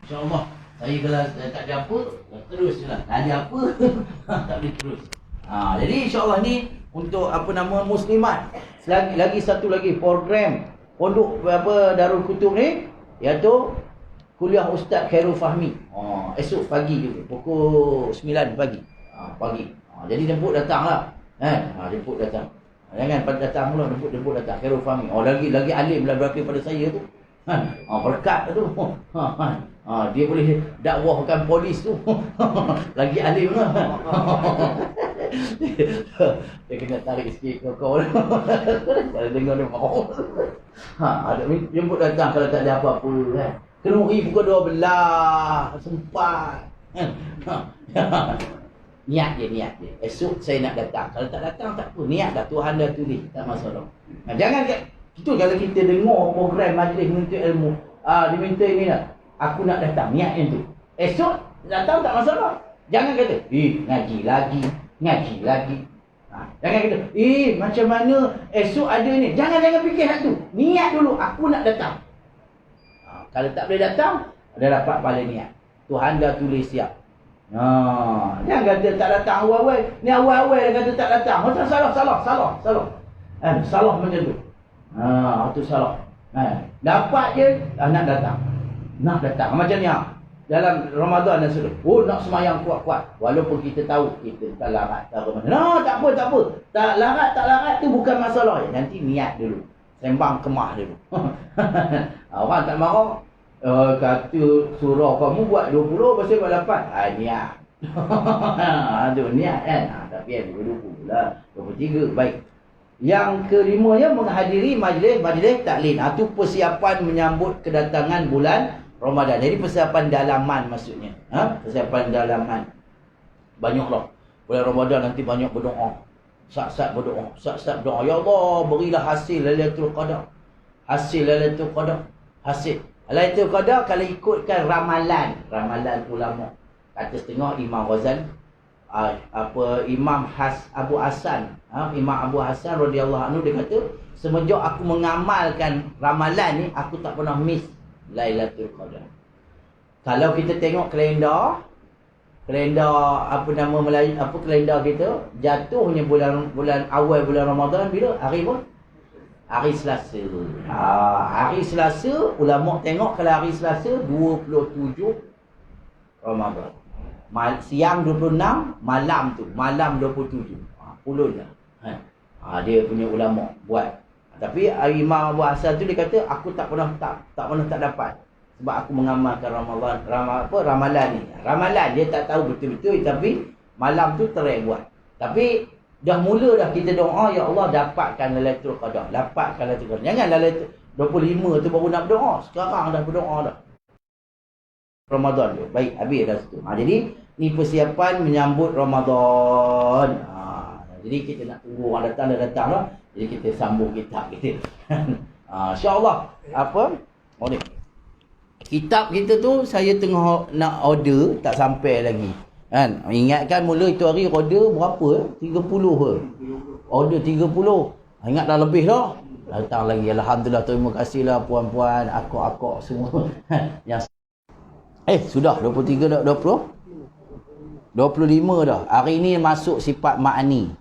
InsyaAllah. Saya kalau tak ada apa, terus je lah. Tak ada apa, tak boleh terus. Jadi insyaAllah ni untuk apa nama muslimat. Lagi satu lagi program pondok Darul Kutub ni, iaitu kuliah Ustaz Khairul Fahmi. Esok pagi juga, pukul 9 pagi. Jadi jemput datang lah. Jemput datang. Jangan pada datang pula, jemput datang Khairul Fahmi. Lagi alim lah daripada saya tu. Berkat tu. Dia boleh dakwahkan polis tu. Lagi alim lah. Dia kena tarik sikit kau. Kalau dengar dia mau. Jemput datang kalau tak ada apa-apa kan. Kenuri pukul 12. Sempat. Niat dia. Esok saya nak datang. Kalau tak datang tak apa. Niat dah, Tuhan dah tulis. Tak masalah. Jangan itu kalau kita dengar program majlis menuntut ilmu, diminta ini lah, aku nak datang, niat yang tu. Esok datang tak masalah. Jangan kata, ngaji lagi. Jangan kata, macam mana esok ada ni. Jangan fikir hal tu. Niat dulu, aku nak datang. Kalau tak boleh datang, dah dapat pahala niat. Tuhan dah tulis siap. Jangan kata tak datang awal-awal. Ni awal-awal dia kata tak datang. Macam salah. Salah macam tu. Itu salah. Dapat je nak datang. Macam ni dalam Ramadan dan sudah. Nak semayang kuat-kuat. Walaupun kita tahu kita tak larat tak mana. Tak apa. Tak larat tu bukan masalah. Nanti niat dulu. Sembang kemah dulu. Orang tak marah. Kata surah kamu buat 20 pasal buat 8. Niat. Aduh niat kan. Tapi 20 lah. 23 baik. Yang kelimanya menghadiri majlis taklim. Itu persiapan menyambut kedatangan bulan Ramadan. Jadi persiapan dalaman maksudnya. Persiapan dalaman. Banyaklah. Bulan Ramadan nanti banyak berdoa. Sat-sat berdoa. Ya Allah, berilah hasil Lailatul Qadar. Lailatul Qadar kalau ikutkan ramalan ulama. Kata setengah Imam Ghazali, Imam Abu Hasan radhiyallahu anhu, dia kata semenjak aku mengamalkan ramalan ni, aku tak pernah miss Lailatul Qadar. Kalau kita tengok kalender Melayu, kalender kita jatuhnya bulan awal bulan Ramadan bila? Hari Selasa. Hari Selasa ulama tengok kalau hari Selasa 27 Ramadan. Siang 26, malam 27. Pulun lah. Dia punya ulama buat. Tapi Imam Abu Hasan tu dia kata aku tak pernah tak dapat. Sebab aku mengamalkan ramalan ni. Ramalan dia tak tahu betul-betul, tapi malam tu terai buat. Tapi dah mula dah kita doa, ya Allah dapatkan Lailatul Qadar. Jangan Lailatul 25 tu baru nak berdoa. Sekarang dah berdoa dah. Ramadan tu. Baik, habis dah situ. Jadi ni persiapan menyambut Ramadan. Jadi kita nak tunggu orang datang lah. Jadi kita sambung kitab kita. InsyaAllah. Ni. Kitab kita tu saya tengah nak order, tak sampai lagi. Kan? Ingatkan mula itu hari order berapa? 30 ke? Order 30. Ingat dah lebih dah. Datang lagi. Alhamdulillah, terima kasihlah puan-puan, akak-akak semua. Yang sudah 23 dah, 20? 25 dah. Hari ni masuk sifat ma'ani.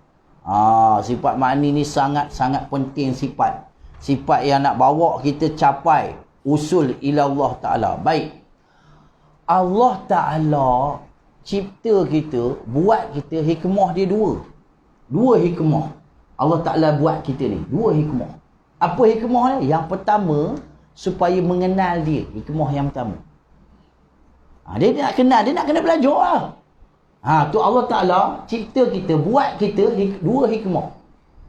Sifat ma'ani ni sangat-sangat penting sifat. Sifat yang nak bawa kita capai usul ila Allah Ta'ala. Baik. Allah Ta'ala cipta kita, buat kita, hikmah dia dua hikmah. Allah Ta'ala buat kita ni dua hikmah. Apa hikmah ni? Yang pertama, supaya mengenal dia. Hikmah yang pertama, dia nak kenal, dia nak kena belajar lah. Tu Allah Ta'ala cipta kita, buat kita dua hikmah.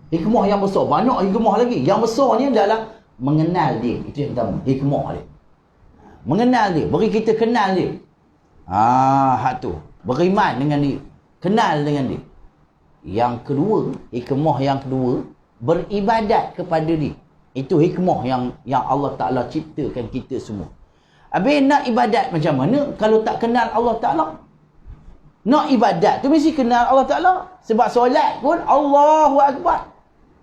Hikmah yang besar, banyak hikmah lagi. Yang besarnya adalah mengenal dia. Itu yang pertama, hikmah dia. Mengenal dia, beri kita kenal dia. Hak tu, beriman dengan dia, kenal dengan dia. Yang kedua, hikmah yang kedua, beribadat kepada dia. Itu hikmah yang Allah Ta'ala ciptakan kita semua. Habis nak ibadat macam mana kalau tak kenal Allah Ta'ala? Nak ibadat tu mesti kenal Allah Ta'ala. Sebab solat pun Allahu Akbar.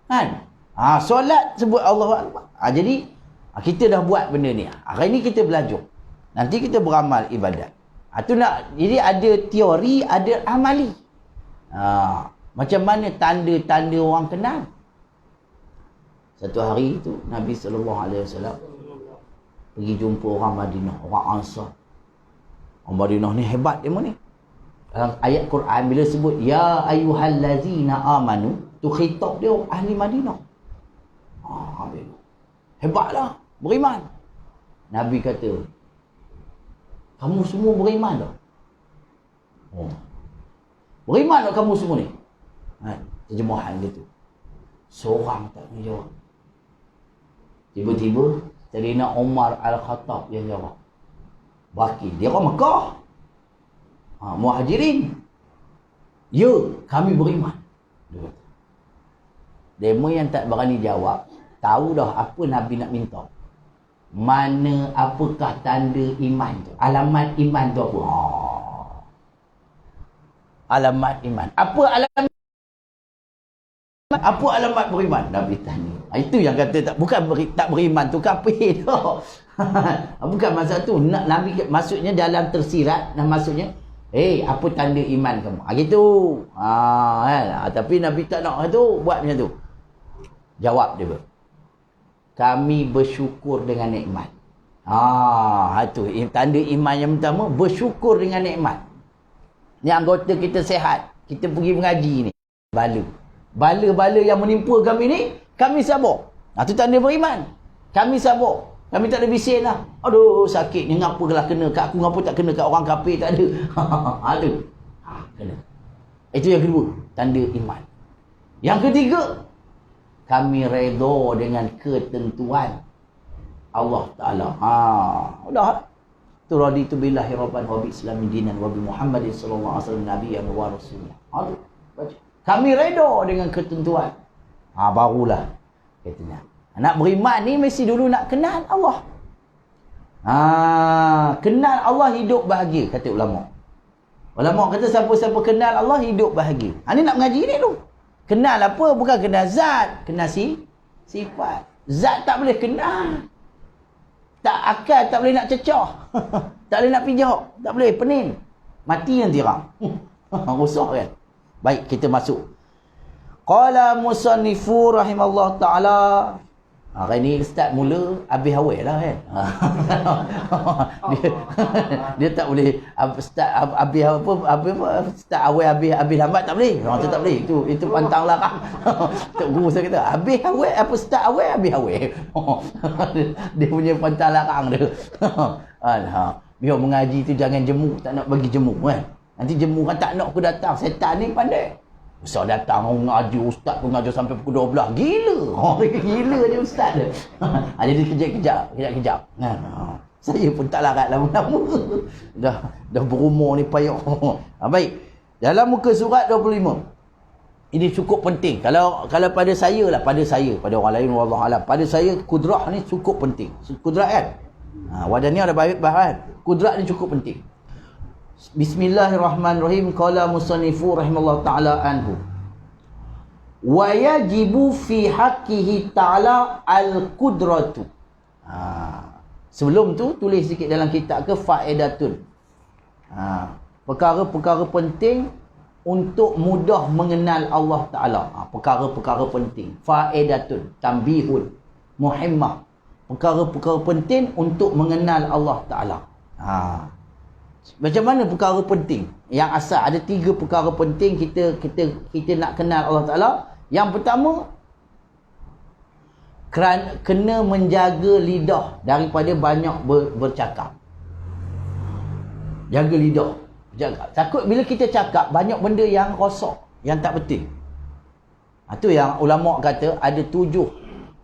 Kan? Solat sebut Allahu Akbar. Jadi kita dah buat benda ni. Hari ni kita belajar. Nanti kita beramal ibadat. Itu nak, jadi ada teori, ada amali. Macam mana tanda-tanda orang kenal? Satu hari itu Nabi SAW pergi jumpa orang Madinah, orang Ansar. Orang Madinah ni hebat dia ni. Dalam ayat Quran bila sebut ya ayyuhallazina amanu, tu khitab dia orang ahli Madinah. Hebatlah, beriman. Nabi kata, kamu semua beriman tak? Beriman tak kamu semua ni? Terjemahan dia tu. Seorang tak menjawab. Tiba-tiba Sayyidina Umar Al-Khattab yang jawab. Bakir, dia orang Mekah. Muhajirin. Ya, kami beriman. Demo yang tak berani jawab, tahu dah apa Nabi nak minta. Mana, apakah tanda iman tu? Alamat iman tu apa? Alamat iman. Apa alamat beriman? Nabi tanya. Itu yang kata bukan tak beriman tu kafir tu. Bukan maksud tu. Nabi maksudnya dalam tersirat, maksudnya apa tanda iman kamu? Gitu. Tapi Nabi tak nak tu, buat macam tu. Jawab dia. Kami bersyukur dengan nikmat. Itu tanda iman yang pertama, bersyukur dengan nikmat. Ni anggota kita sihat, kita pergi mengaji ni. Bala-bala yang menimpa kami ni, kami sabar. Itu tanda beriman. Kami sabar. Kami tak ada bising lah. Aduh, sakit ni, ngapa lah kena kat aku, ngapa tak kena kat orang kafir, tak ada. Ada. Kena. Itu yang kedua, tanda iman. Yang ketiga, kami redha dengan ketentuan Allah Ta'ala. Udah. Tu raditu billahi rabban wa bi islami dinan wa bi Muhammadin sallallahu alaihi wasallam nabiyyan wa rasulullah. Baca. Kami redha dengan ketentuan. Barulah katanya. Nak beriman ni mesti dulu nak kenal Allah. Kenal Allah hidup bahagia, kata ulama. Ulama kata siapa-siapa kenal Allah hidup bahagia. Ni nak mengaji ni tu. Kenal apa? Bukan kenal zat, kenal sifat. Zat tak boleh kenal. Tak akal, tak boleh nak cecah. Tak boleh nak pijak, tak boleh, pening. Mati nanti orang. Rosak kan. Baik, kita masuk. Qala musannifu rahimallahu ta'ala. Hari ni ustaz mula habis awal lah kan. dia tak boleh ustaz habis apa ustaz awal habis lambat tak boleh. Orang tu tak boleh. Itu pantang larang. Tok guru saya kata habis awal apa ustaz awal habis awal. Dia punya pantang larang dia. Biar mengaji tu jangan jemu, tak nak bagi jemu kan. Nanti jemu kan tak nak aku datang. Setan ni pandai. Ustaz datang mengaji, ustaz pun mengaji sampai pukul 12. Gila. Gila je ustaz dia. Jadi kejap. Saya pun tak larat lama-lama. Dah berumur ni payah. Baik. Dalam muka surat 25. Ini cukup penting. Kalau pada saya, pada orang lain wallahualam. Pada saya kudrah ni cukup penting. Kudrah kan? Wadah ni ada bahan. Kudrah ni cukup penting. Bismillahirrahmanirrahim. Qala musannifu rahimallahu ta'ala anhu. Wa yajibu fi haqqihi ta'ala al-qudratu. Sebelum tu tulis sikit dalam kitab ke faedatun. Perkara-perkara penting untuk mudah mengenal Allah Ta'ala. Perkara-perkara penting. Faedatun, tambihun, muhimmah. Perkara-perkara penting untuk mengenal Allah Ta'ala. Macam mana perkara penting? Yang asal ada 3 perkara penting kita nak kenal Allah Ta'ala. Yang pertama, kena menjaga lidah daripada banyak bercakap. Jaga lidah. Takut bila kita cakap banyak benda yang rosak, yang tak betul. Itu yang ulama kata ada 7.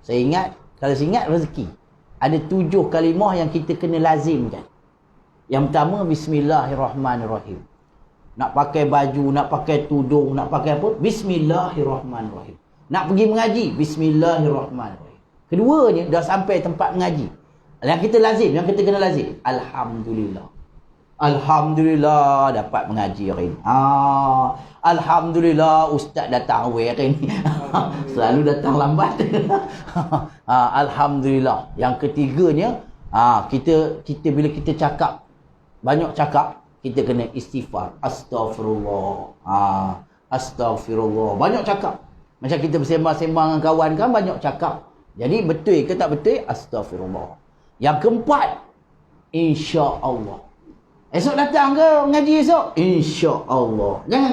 Saya ingat, kalau saya ingat rezeki. Ada 7 kalimah yang kita kena lazimkan. Yang pertama, bismillahirrahmanirrahim. Nak pakai baju, nak pakai tudung, nak pakai apa? Bismillahirrahmanirrahim. Nak pergi mengaji, bismillahirrahmanirrahim. Keduanya, dah sampai tempat mengaji. Yang kita lazim, yang kita kena lazim. Alhamdulillah. Alhamdulillah dapat mengaji hari ni. Alhamdulillah ustaz datang awal hari ni. Selalu datang lambat. Alhamdulillah. Yang ketiganya, Kita bila kita cakap, banyak cakap, kita kena istighfar. Astaghfirullah. Astaghfirullah. Banyak cakap. Macam kita bersembang-sembang dengan kawan kan, banyak cakap. Jadi betul ke tak betul? Astaghfirullah. Yang keempat, insya-Allah. Esok datang ke mengaji esok? Insya-Allah. Jangan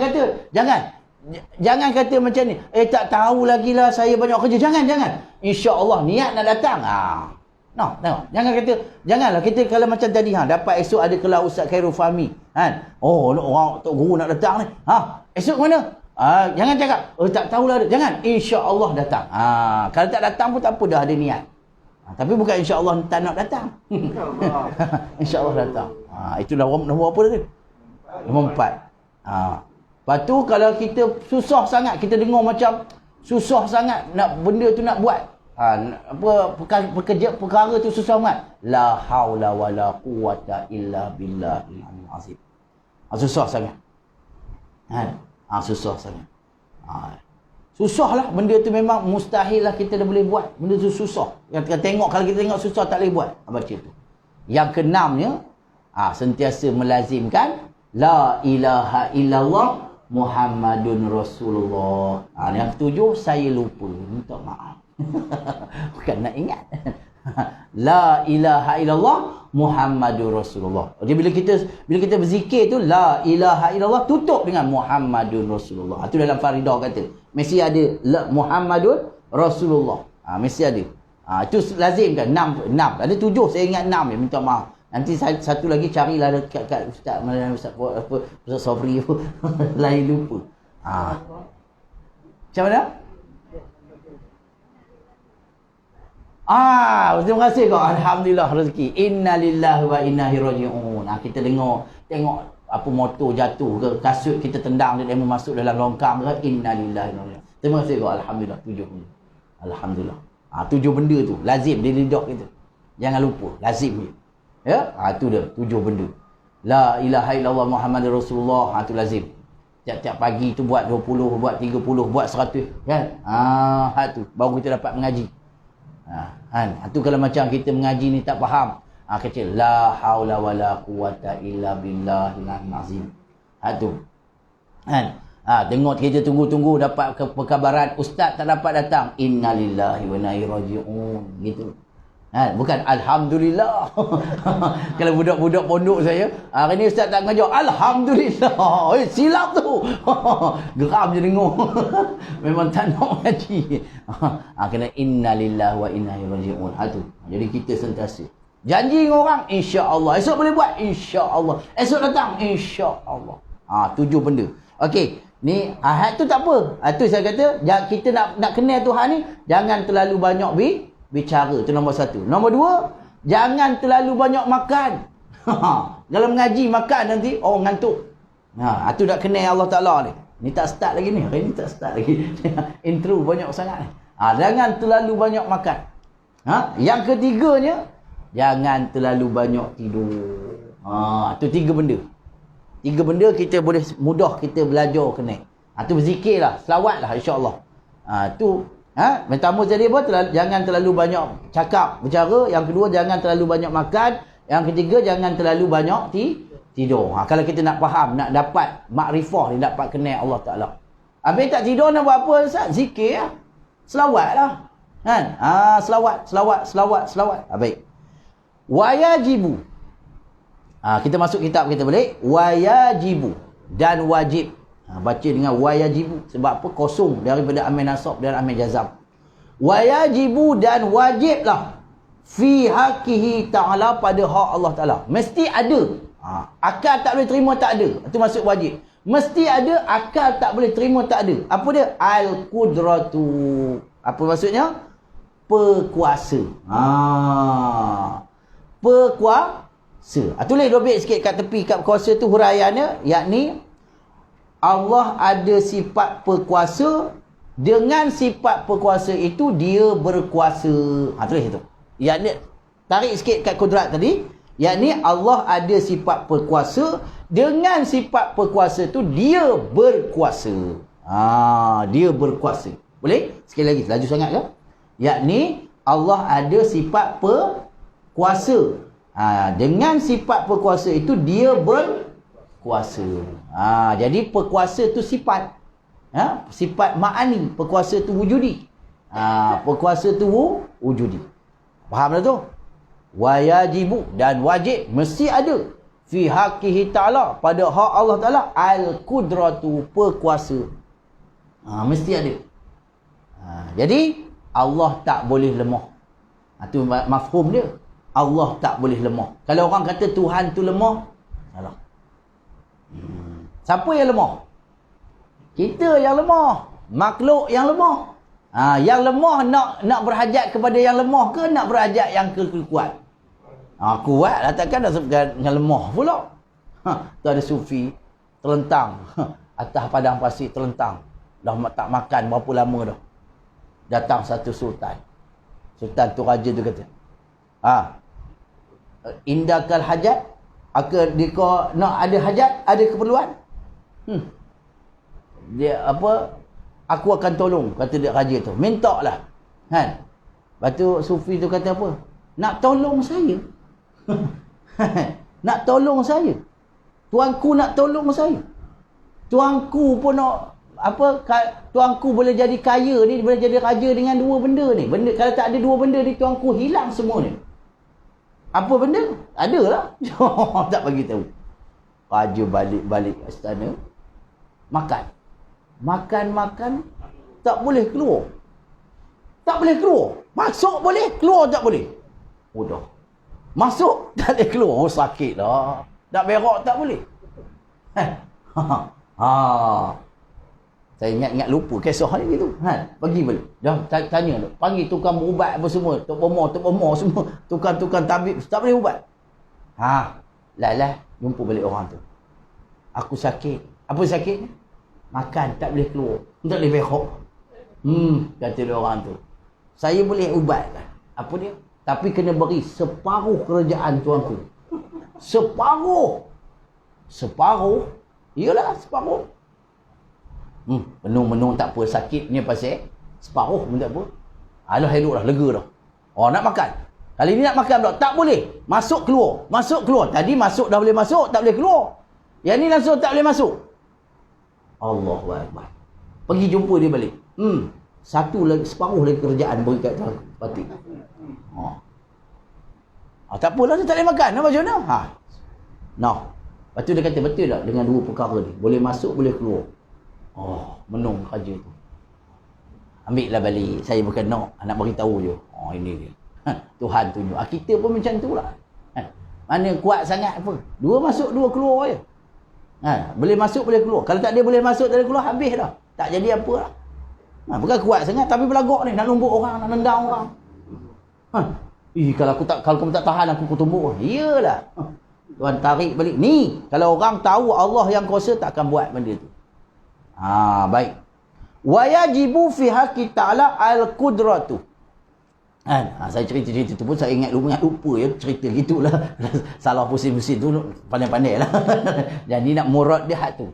kata macam ni. Tak tahu lagi lah, saya banyak kerja. Jangan. Insya-Allah niat nak datang. Tengok. Janganlah kita kalau macam tadi dapat esok ada kelas Ustaz Khairul Fahmi. Orang tok guru nak datang ni. Esok mana? Jangan cakap, tak tahulah. Jangan, insya-Allah datang. Kalau tak datang pun tak apa, dah ada niat. Tapi bukan insya-Allah tak nak datang. Insya-Allah datang. Itulah nombor apa tadi? Nombor 4. Lepas tu kalau kita susah sangat, kita dengar macam susah sangat nak benda tu nak buat. Perkara tu susah sangat. La haula wala quwata illa billahil azim. Susah sangat. Susah sangat. Susahlah, benda tu memang mustahil lah kita dah boleh buat. Benda tu susah. Yang kita tengok, kalau kita tengok susah tak boleh buat. Baca tu. Yang keenamnya, sentiasa melazimkan la ilaha illallah Muhammadun Rasulullah. Yang ketujuh, saya lupa, minta maaf. Bukan nak ingat. La ilaha illallah Muhammadur Rasulullah. Jadi bila kita berzikir tu la ilaha illallah, tutup dengan Muhammadur Rasulullah. Itu dalam Faridah kata, mesti ada Muhammadur Rasulullah. Mesti ada. Itu lazim kan? 6. Ada 7, saya ingat 6 ya, minta maaf. Nanti satu lagi carilah dekat Ustaz Ustaz Sabri lain lupa. Macam mana? Terima kasih kau. Alhamdulillah rezeki. Innalillahi wa inna ilaihi raji'un. Kita tengok apa motor jatuh ke, kasut kita tendang dia masuk dalam longkang ke, innalillahi wa inna. Terima kasih kau. Alhamdulillah 7 benda. Alhamdulillah. 7 benda tu lazim di lidah kita. Jangan lupa, lazim je. Ya? Tu dia 7 benda. La ilaha illallah Muhammadur Rasulullah. Tu lazim. Tiap-tiap pagi tu buat 20, buat 30, buat 100 kan. Tu baru kita dapat mengaji. Tu kalau macam kita mengaji ni tak faham, kecil la haula wala quwata illa billahil azim. Tu tengok kita tunggu dapat perkabaran ustaz tak dapat datang, innalillahi wa inna ilaihi raji'un gitu. Bukan alhamdulillah. Kalau budak-budak pondok saya, hari ni ustaz tak mengajar, alhamdulillah. Silap tu. Geram je dengar. Memang tak nak mengaji. Kena innalillahi wa inna ilaihi raji'un. Tu. Jadi kita sentiasa janji dengan orang, insya-Allah. Esok boleh buat, insya-Allah. Esok datang, insya-Allah. 7 benda. Okey, ni ahad tu tak apa. Tu saya kata, kita nak kenal Tuhan ni, jangan terlalu banyak bicara. Itu nombor 1. Nombor 2, jangan terlalu banyak makan. Kalau mengaji makan nanti orang ngantuk. Itu dah kenal Allah Ta'ala ni. Ni tak start lagi ni. Hari ni tak start lagi. Intro banyak sangat ni. Jangan terlalu banyak makan. Yang ketiganya, jangan terlalu banyak tidur. Itu 3 benda. 3 benda kita boleh mudah kita belajar kenal. Itu berzikir lah, selawat lah insya-Allah. Tu pertama jadi apa? Jangan terlalu banyak cakap, bercara. Yang kedua, jangan terlalu banyak makan. Yang ketiga, jangan terlalu banyak tidur. Kalau kita nak faham, nak dapat makrifah ni, dapat kenal Allah Ta'ala. Habis tak tidur nak buat apa Ustaz? Zikir lah. Selawat lah. Kan? Selawat. Baik. Wayajibu. Kita masuk kitab kita balik. Wayajibu. Dan wajib. Baca dengan wayajibu. Sebab apa? Kosong daripada amil nasab dan amil jazam. Wayajibu dan wajiblah fi haqihi ta'ala, pada hak Allah Ta'ala. Mesti ada. Akal tak boleh terima, tak ada. Itu maksud wajib. Mesti ada, akal tak boleh terima, tak ada. Apa dia? Al-qudratu. Apa maksudnya? Perkuasa. Perkuasa. Tulis dobit sikit kat tepi kat kuasa tu huraiannya, yakni Allah ada sifat perkuasa. Dengan sifat perkuasa itu dia berkuasa. Tulis itu. Yakni tarik sikit kat kudrat tadi. Yakni Allah ada sifat perkuasa. Dengan sifat perkuasa itu dia berkuasa. Dia berkuasa. Boleh? Sekali lagi, laju sangat ke? Yakni Allah ada sifat kuasa. Dengan sifat perkuasa itu dia berkuasa. Jadi perkuasa tu sifat. Sifat ma'ani, perkuasa tu wujudi. Perkuasa tu wujudi. Faham dah tu? Wayajibu, dan wajib mesti ada fi haqqihi ta'ala, pada hak Allah Ta'ala, al-qudratu, perkuasa. Mesti ada. Jadi Allah tak boleh lemah. Itu mafhum dia. Allah tak boleh lemah. Kalau orang kata Tuhan tu lemah, salah. Siapa yang lemah? Kita yang lemah. Makhluk yang lemah. Yang lemah nak berhajat kepada yang lemah ke nak berhajat yang kuat? Kuat lah, takkan nak sebutkan yang lemah pula. Tu ada sufi terlentang atas padang pasir, terlentang. Dah tak makan berapa lama dah. Datang satu sultan. Sultan tu, raja tu kata, indakal hajat, dia nak ada hajat, ada keperluan. Dia aku akan tolong, kata dia raja tu. Minta lah. Lepas tu sufi tu kata apa? Nak tolong saya? Nak tolong saya? Tuanku nak tolong saya? Tuanku pun nak tuanku boleh jadi kaya ni, boleh jadi raja dengan dua benda ni. Kalau tak ada dua benda ni, tuanku hilang semua ni. Apa benda? Ada lah. Tak bagi tahu. Raja balik istana. Makan. Tak boleh keluar. Tak boleh keluar. Masuk boleh, keluar tak boleh. Dah. Masuk, tak boleh keluar. Sakit lah. Nak berak tak boleh. Saya ingat lupa kisah ni gitu. Pergi balik. Dah tanya tu. Panggil tukang ubat apa semua. Tok Pomor semua. Tukang tabib. Tak boleh ubat. Lah. Jumpa balik orang tu. Aku sakit. Apa sakit? Makan. Tak boleh keluar. Tak boleh berak. Kata dia orang tu. Saya boleh ubatkan. Apa dia? Tapi kena beri separuh kerajaan tuanku. Separuh. Iyalah, separuh. Menung tak apa, sakitnya pasal separuh pun tak apa. Alah, elok dah, lega dah. Nak makan. Kali ni nak makan pula, tak boleh. Masuk keluar. Tadi masuk dah boleh masuk, tak boleh keluar. Yang ni langsung tak boleh masuk. Allahu Akbar. Pergi jumpa dia balik. Separuh lagi kerjaan beri kat tuan Fatih. Tak apalah, dia tak boleh makan. Macam mana? Lepas tu dia kata, betul tak dengan dua perkara ni? Boleh masuk, boleh keluar. Menung raja tu. Ambil lah balik. Saya bukan nak beritahu je. Ini dia. Tuhan tunjuk. Kita pun macam tu lah. Mana kuat sangat apa? Dua masuk, dua keluar je. Boleh masuk, boleh keluar. Kalau tak dia boleh masuk, tak boleh keluar, habis dah. Tak jadi apa lah. Bukan kuat sangat, tapi belagak ni. Nak numbuk orang, nak nendang orang. Kalau kamu tak tahan, aku tumbuk. Iyalah. Tuan tarik balik. Ni, kalau orang tahu Allah yang kuasa, tak akan buat benda tu. Baik. Wayajibu fi haqqi ta'ala al-qudratu. Saya cerita tu pun saya ingat lupa ya, cerita gitulah. Salah pusing-pusing tu pandai-pandai lah. Jadi nak murad dia hak tu.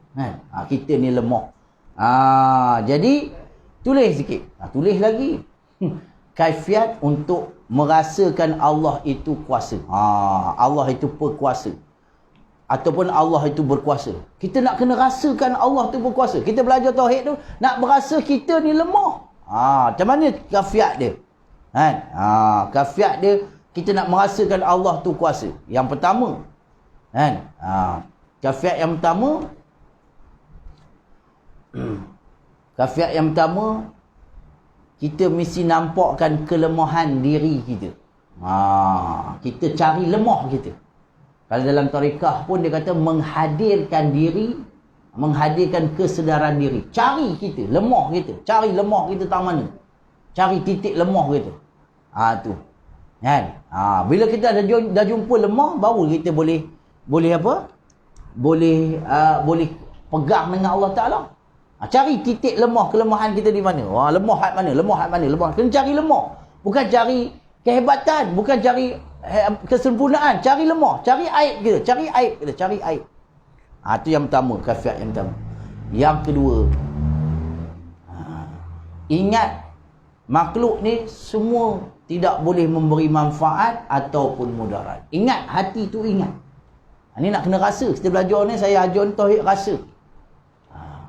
Kita ni lemah. Jadi tulis sikit. Tulis lagi. Kaifiat untuk merasakan Allah itu kuasa. Allah itu perkuasa. Ataupun Allah itu berkuasa. Kita nak kena rasakan Allah itu berkuasa. Kita belajar tauhid tu, nak berasa kita ni lemah. Macam mana kafiat dia? Kafiat dia, kita nak merasakan Allah tu kuasa. Yang pertama, kafiat yang pertama, kita mesti nampakkan kelemahan diri kita. Kita cari lemah kita. Kalau dalam tarekah pun dia kata menghadirkan diri, menghadirkan kesedaran diri. Cari kita, lemah kita. Cari lemah kita tak mana. Cari titik lemah kita. Tu. Bila kita dah jumpa lemah, baru kita boleh apa? Boleh pegang dengan Allah Ta'ala. Cari titik lemah, kelemahan kita di mana. Lemah hat mana. Kena cari lemah. Bukan cari kehebatan, bukan cari kesempurnaan, cari lemah, cari aib kita, cari aib. Itu yang pertama, kafiat yang pertama. Yang kedua, ingat makhluk ni semua tidak boleh memberi manfaat ataupun mudarat. Ingat, hati tu ingat. Ini nak kena rasa. Kita belajar ni, saya ajar ni tauhid rasa.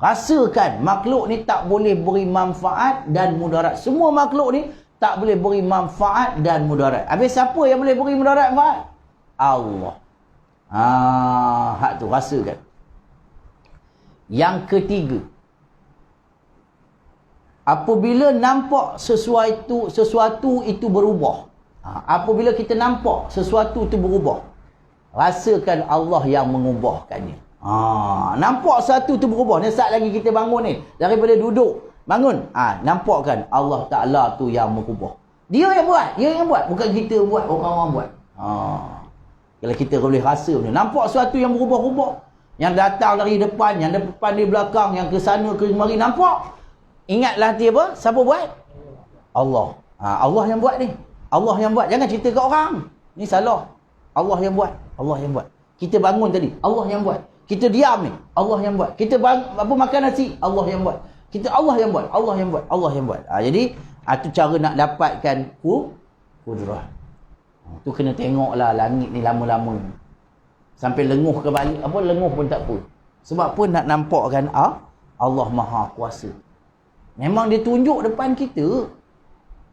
Rasakan makhluk ni tak boleh beri manfaat dan mudarat. Semua makhluk ni tak boleh beri manfaat dan mudarat. Habis siapa yang boleh beri mudarat manfaat? Allah. Hak tu rasakan. Yang ketiga, apabila nampak sesuatu itu berubah. Apabila kita nampak sesuatu itu berubah, rasakan Allah yang mengubahkannya. Nampak sesuatu itu berubah. Ni saat lagi kita bangun ni, daripada duduk bangun, nampak kan Allah Ta'ala tu yang mengubah. Dia yang buat, bukan kita buat, orang-orang buat. Kalau kita boleh rasa benda, nampak sesuatu yang berubah-ubah, yang datang dari depan, yang depan di belakang, yang ke sana ke mari, nampak. Ingatlah hati apa? Siapa buat? Allah. Allah yang buat ni. Allah yang buat. Jangan cerita kat orang. Ni salah. Allah yang buat. Allah yang buat. Kita bangun tadi, Allah yang buat. Kita diam ni, Allah yang buat. Kita makan nasi, Allah yang buat. Allah yang buat. Allah yang buat. Allah yang buat. Jadi, itu cara nak dapatkan kudrah. Tu kena tengoklah langit ni lama-lama. Sampai lenguh ke balik. Apa lenguh pun tak apa. Sebab pun nak nampakkan Allah Maha Kuasa. Memang dia tunjuk depan kita.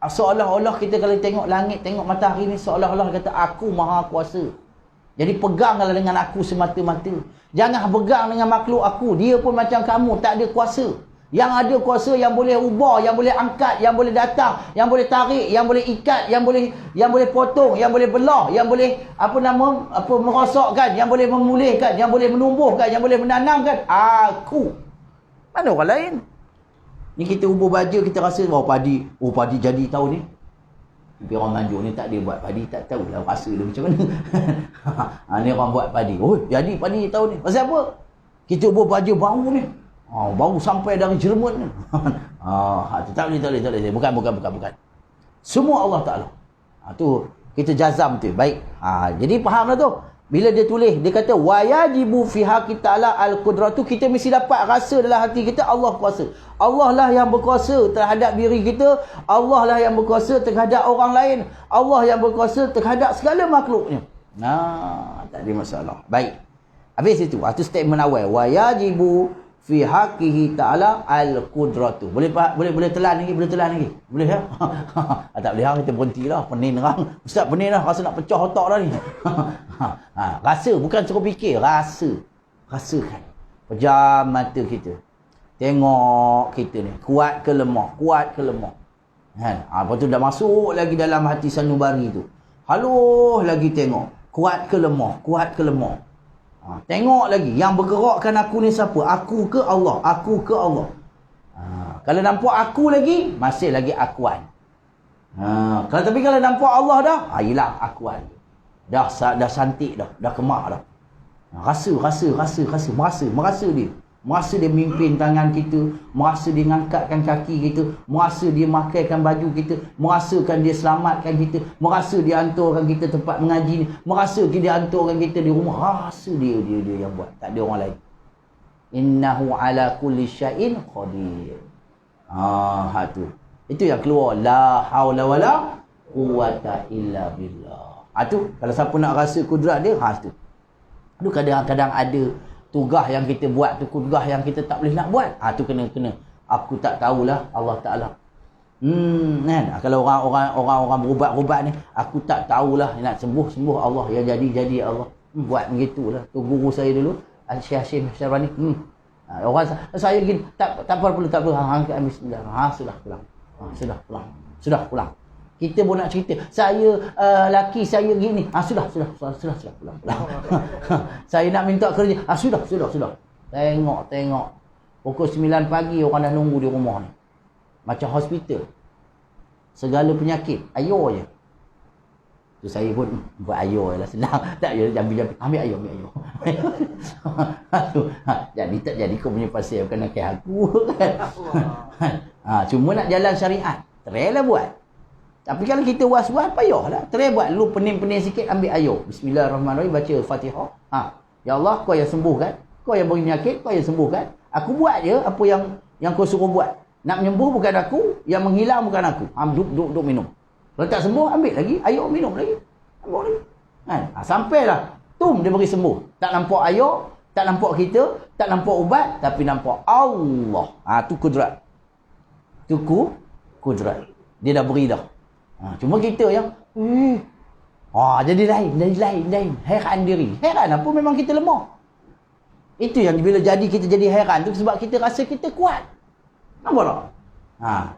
Seolah-olah kita kalau tengok langit, tengok matahari ni, seolah-olah kata aku Maha Kuasa. Jadi peganglah dengan aku semata-mata. Jangan pegang dengan makhluk aku. Dia pun macam kamu, tak ada kuasa. Yang ada kuasa yang boleh ubah, yang boleh angkat, yang boleh datang, yang boleh tarik, yang boleh ikat, yang boleh potong, yang boleh belah, yang boleh merosakkan, yang boleh memulihkan, yang boleh menumbuhkan, yang boleh menanamkan. Aku. Mana orang lain? Ni kita ubah baja, kita rasa padi jadi tahun ni. Tapi orang Nganjuk ni tak dia buat padi, tak tahulah rasa dia macam mana. Ni orang buat padi. Jadi padi tahun ni. Pasal apa? Kita ubah baja baru ni. Baru sampai dari Jerman ni. Tak boleh. Bukan. Semua Allah Ta'ala. Tu kita jazam tu. Baik. Jadi fahamlah tu. Bila dia tulis, dia kata wayajibu fi haqqi ta'ala al-qudratu, kita mesti dapat rasa dalam hati kita Allah kuasa. Allah lah yang berkuasa terhadap diri kita, Allah lah yang berkuasa terhadap orang lain, Allah yang berkuasa terhadap segala makhluknya. Tak ada masalah. Baik. Habis itu, itu statement awal. Wayajibu fi haqqihi ta'ala al-qudratu. Boleh telan lagi? Boleh ya? Tak boleh, kita berhentilah. Pening orang. Ustaz pening dah, rasa nak pecah otak dah ni. Rasa, bukan suruh fikir, rasakan. Pejam mata kita. Tengok kita ni, kuat ke lemah. Lepas tu dah masuk lagi dalam hati sanubari tu. Halus lagi tengok, kuat ke lemah. Tengok lagi, yang bergerakkan aku ni siapa? Aku ke Allah? Kalau nampak aku lagi, masih lagi akuan. Tapi kalau nampak Allah dah, hilang akuan. Dah santik dah kemak dah. Merasa dia. Merasa dia mimpin tangan kita, merasa dia ngangkatkan kaki kita, merasa dia makaikan baju kita, merasakan dia selamatkan kita, merasa dia hantarkan kita tempat mengaji ni, merasa dia hantarkan kita di rumah. Rasa dia yang buat, tak ada orang lain. Innahu ala kulli syai'in qadir. Tu. Itu yang keluar la haula wala quwata illa billah. Tu kalau siapa nak rasa kudrat dia, tu. Tu kadang-kadang ada tugas yang kita buat tu, tugas yang kita tak boleh nak buat. Tu kena. Aku tak tahulah Allah Ta'ala. Kan? Kalau orang berubat-ubat ni, aku tak tahulah nak sembuh Allah. Yang jadi Allah. Buat begitulah. Tu guru saya dulu, Syekh Hashim Syarani. Orang saya gini, tak perlu. Angkat bismillah. Sudah pulang. Kita pun nak cerita, saya laki saya gini. Sudah pulang. Saya nak minta kerja. Sudah. Tengok. Pukul 9 pagi orang dah nunggu di rumah ni. Macam hospital. Segala penyakit, ayo je. Tu saya pun buat ayo lah, senang. Tak ya, jambi. Ambil ayo. Jadi tak jadi kau punya pasal bukan nak aku kan. Cuma nak jalan syariat. Try lah buat. Tapi kalau kita was-was, payahlah. Try buat dulu, pening-pening sikit, ambil ayo. Bismillahirrahmanirrahim, baca Fatihah. Ya Allah, kau yang sembuhkan. Kau yang beri penyakit, kau yang sembuhkan. Aku buat je apa yang kau suruh buat. Nak menyembuh bukan aku, yang menghilang bukan aku. Duduk minum. Kalau tak sembuh, ambil lagi air minum lagi. Ambil lagi. Kan? Sampailah. Dia beri sembuh. Tak nampak air, tak nampak kita, tak nampak ubat, tapi nampak Allah. Tu kudrat. Tu kudrat. Dia dah beri dah. Cuma kita yang jadi lain. Heran diri. Heran apa memang kita lemah. Itu yang bila kita jadi heran tu sebab kita rasa kita kuat. Nampak tak?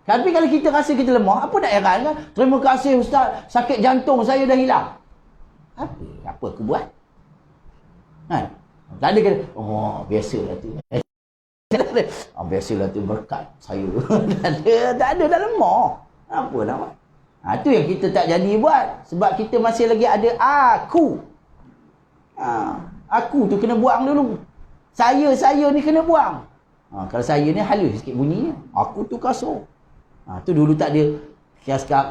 Tapi kalau kita rasa kita lemah, apa nak heran kan? Terima kasih Ustaz, sakit jantung saya dah hilang. Apa aku buat? Tak ada kata, biasalah tu. Biasalah tu berkat saya. tak ada dah lemah. Apa nak buat? Tu yang kita tak jadi buat. Sebab kita masih lagi ada aku. Aku tu kena buang dulu. Saya ni kena buang. Kalau saya ni halus sikit bunyinya. Aku tu kasar. Tu dulu tak ada.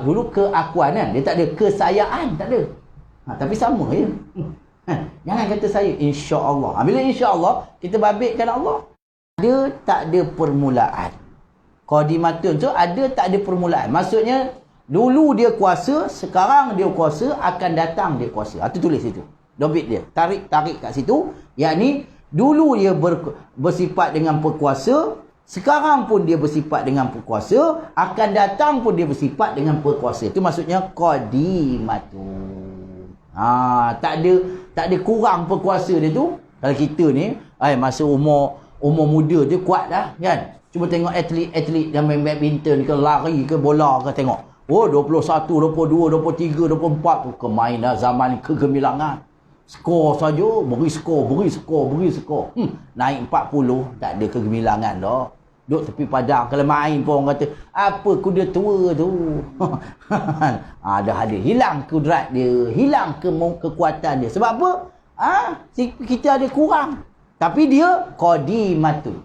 Dulu keakuan kan. Dia tak ada kesayaan. Tak ada. Tapi sama je. Jangan kata saya. InsyaAllah. Bila insyaAllah, kita babitkan Allah. Ada tak ada permulaan. Qadimatun tu ada tak ada permulaan. Maksudnya, dulu dia kuasa, sekarang dia kuasa, akan datang dia kuasa. Itu tulis situ. Dobit dia. Tarik kat situ. Yakni, dulu dia bersifat dengan berkuasa, sekarang pun dia bersifat dengan berkuasa, akan datang pun dia bersifat dengan berkuasa. Itu maksudnya qadimatun. Tak ada kurang berkuasa dia tu. Kalau kita ni, masa umur muda dia kuat dah kan. Cuba tengok atlet yang main badminton ke, lari ke, bola ke, tengok. 21, 22, 23, 24 tu kemainan zaman kegemilangan. Skor saja, beri skor. Naik 40, tak ada kegemilangan dah. Duduk tepi padang, kalau main pun orang kata, apa kuda tua tu. Dah ada, hilang kudrat dia, hilang kekuatan dia. Sebab apa? Kita ada kurang. Tapi dia qadimatun.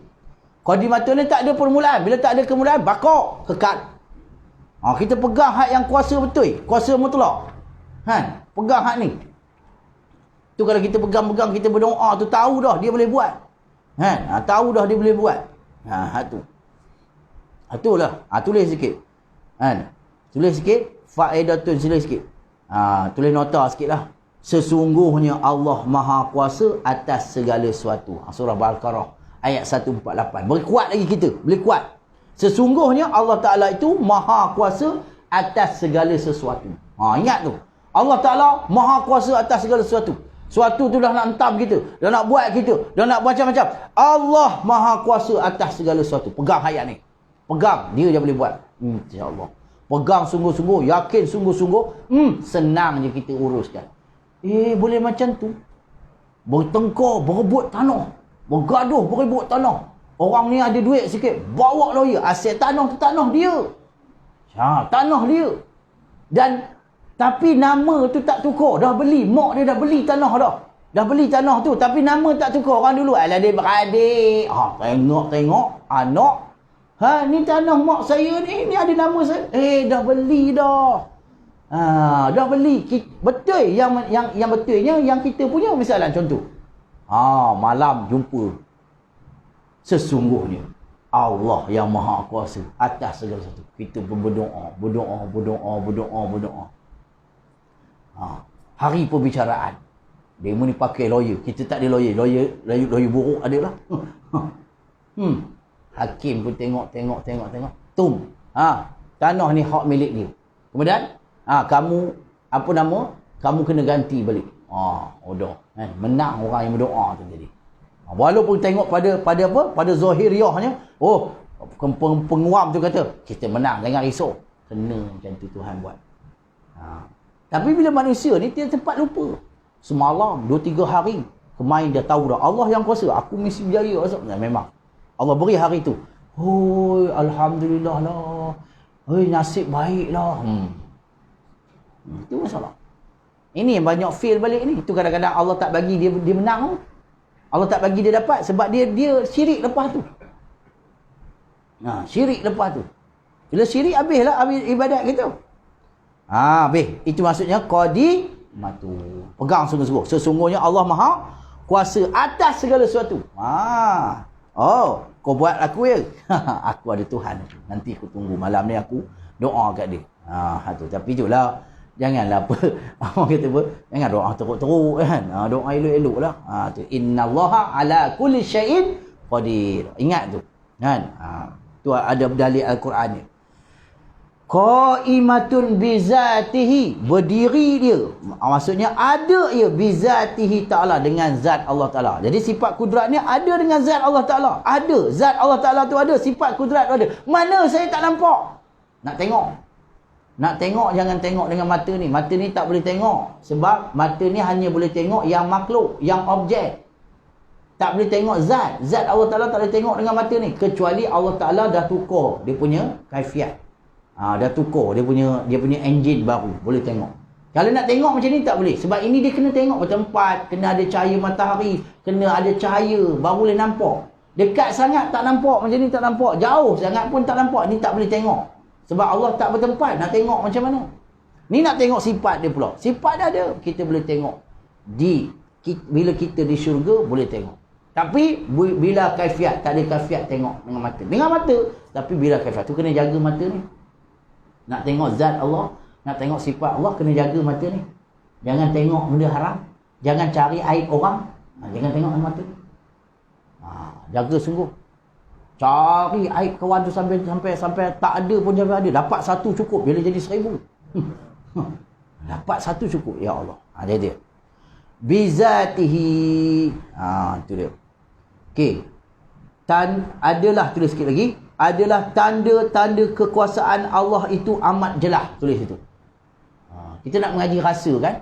Qadimatun ni tak ada permulaan. Bila tak ada permulaan, bakok, kekal. Kita pegang hak yang kuasa betul, kuasa mutlak. Pegang hak ni. Tu kalau kita pegang-pegang, kita berdoa tu, tahu dah dia boleh buat. Tahu dah dia boleh buat. Tu. Itulah. Tulis sikit. Tulis sikit. Faedatun, tulis sikit. Tulis nota sikit lah. Sesungguhnya Allah Maha Kuasa atas segala sesuatu. Surah Al-Baqarah ayat 148. Boleh kuat lagi kita. Boleh kuat. Sesungguhnya Allah Ta'ala itu Maha Kuasa atas segala sesuatu. Ingat tu. Allah Ta'ala Maha Kuasa atas segala sesuatu. Suatu tu dah nak hentam kita, dah nak buat kita, dah nak macam-macam. Allah Maha Kuasa atas segala sesuatu. Pegang ayat ni. Pegang, dia je boleh buat. InsyaAllah. Pegang sungguh-sungguh, yakin sungguh-sungguh, senang je kita uruskan. Boleh macam tu. Bertengkar, berebut tanah. Bergaduh, berebut tanah. Orang ni ada duit sikit, bawa lawyer. Aset tanah tu tanah dia. Tanah dia. Dan tapi nama tu tak tukar. Dah beli. Mak dia dah beli tanah dah. Dah beli tanah tu. Tapi nama tak tukar. Orang dulu, alah dia beradik. Tengok. Anak. Ni tanah mak saya ni. Ni ada nama saya. Dah beli dah. Dah beli. Betul. Yang betulnya, yang kita punya. Misalnya contoh. Malam jumpa. Sesungguhnya. Allah yang Maha Kuasa. Atas segala sesuatu. Kita berdoa. Hari perbicaraan. Dia ni pakai lawyer. Kita tak ada lawyer. Lawyer buruk ada lah. Hakim pun tengok. Tum. Tanah ni hak milik dia. Kemudian, kamu, apa nama? Kamu kena ganti balik. Udah. Menang orang yang berdoa tu jadi. Walaupun tengok pada apa? Pada zahiriahnya. Penguam tu kata, kita menang. Jangan risau. Kena macam tu Tuhan buat. Tapi bila manusia ni dia tempat lupa. Semalam 2-3 hari kemain dia tahu dah Allah yang kuasa. Aku mesti berjaya. Memang Allah beri hari tu. Alhamdulillah lah. Nasib baik lah. Itu masalah. Ini yang banyak fail balik ni. Itu kadang-kadang Allah tak bagi dia menang. Allah tak bagi dia dapat sebab dia syirik lepas tu. Syirik lepas tu. Bila syirik habis ibadat kita. Habis. Itu maksudnya qadimatu. Pegang sungguh-sungguh. Sesungguhnya Allah Maha Kuasa atas segala sesuatu. Kau buat aku ya. Aku ada Tuhan. Nanti aku tunggu malam ni aku Doa kat dia. Tu. Tapi itulah, janganlah apa orang kata apa, jangan doa teruk-teruk kan. Doa elok-elok lah. Tu innallaha ala kulli syai'in qadir. Ingat tu. Kan? Tu ada dalil Al-Quran ni. Qaimatun bizatihi, berdiri dia. Maksudnya ada ia bizatihi ta'ala, dengan zat Allah Ta'ala. Jadi sifat kudrat ni ada dengan zat Allah Ta'ala. Ada. Zat Allah Ta'ala tu ada, sifat kudrat tu ada. Mana saya tak nampak? Nak tengok. Nak tengok, jangan tengok dengan mata ni. Mata ni tak boleh tengok. Sebab mata ni hanya boleh tengok yang makhluk, yang objek. Tak boleh tengok zat. Zat Allah Ta'ala tak boleh tengok dengan mata ni. Kecuali Allah Ta'ala dah tukar dia punya kaifiat. Dah tukar dia punya enjin baru. Boleh tengok. Kalau nak tengok macam ni tak boleh. Sebab ini dia kena tengok bertempat. Kena ada cahaya matahari. Kena ada cahaya. Baru boleh nampak. Dekat sangat tak nampak. Macam ni tak nampak. Jauh sangat pun tak nampak. Ni tak boleh tengok. Sebab Allah tak bertempat. Nak tengok macam mana? Ni nak tengok sifat dia pula. Sifat dah ada. Kita boleh tengok. Bila kita di syurga, boleh tengok. Tapi bila kaifiat, tak ada kaifiat tengok dengan mata. Dengan mata. Tapi bila kaifiat tu kena jaga mata ni. Nak tengok zat Allah, nak tengok sifat Allah, kena jaga mata ni. Jangan tengok benda haram. Jangan cari aib orang. Jangan tengok dengan mata ni. Jaga sungguh. Cari aib kawan tu sampai tak ada pun sampai ada. Dapat satu cukup, bila jadi 1000. Dapat satu cukup, ya Allah. Dia. Bizatihi. Itu dia. Okey. Adalah, tulis sikit lagi. Adalah tanda-tanda kekuasaan Allah itu amat jelas. Tulis itu. Kita nak mengaji rasa kan?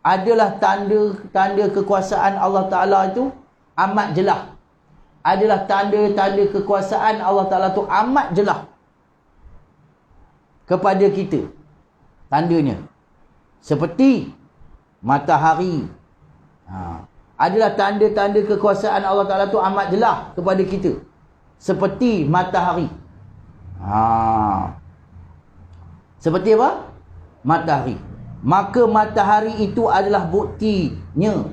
Adalah tanda-tanda kekuasaan Allah Ta'ala itu amat jelas. Adalah tanda-tanda kekuasaan Allah Ta'ala itu amat jelas kepada kita. Tandanya seperti matahari. Adalah tanda-tanda kekuasaan Allah Ta'ala itu amat jelas kepada kita. Seperti matahari. Seperti apa? Matahari. Maka matahari itu adalah buktinya.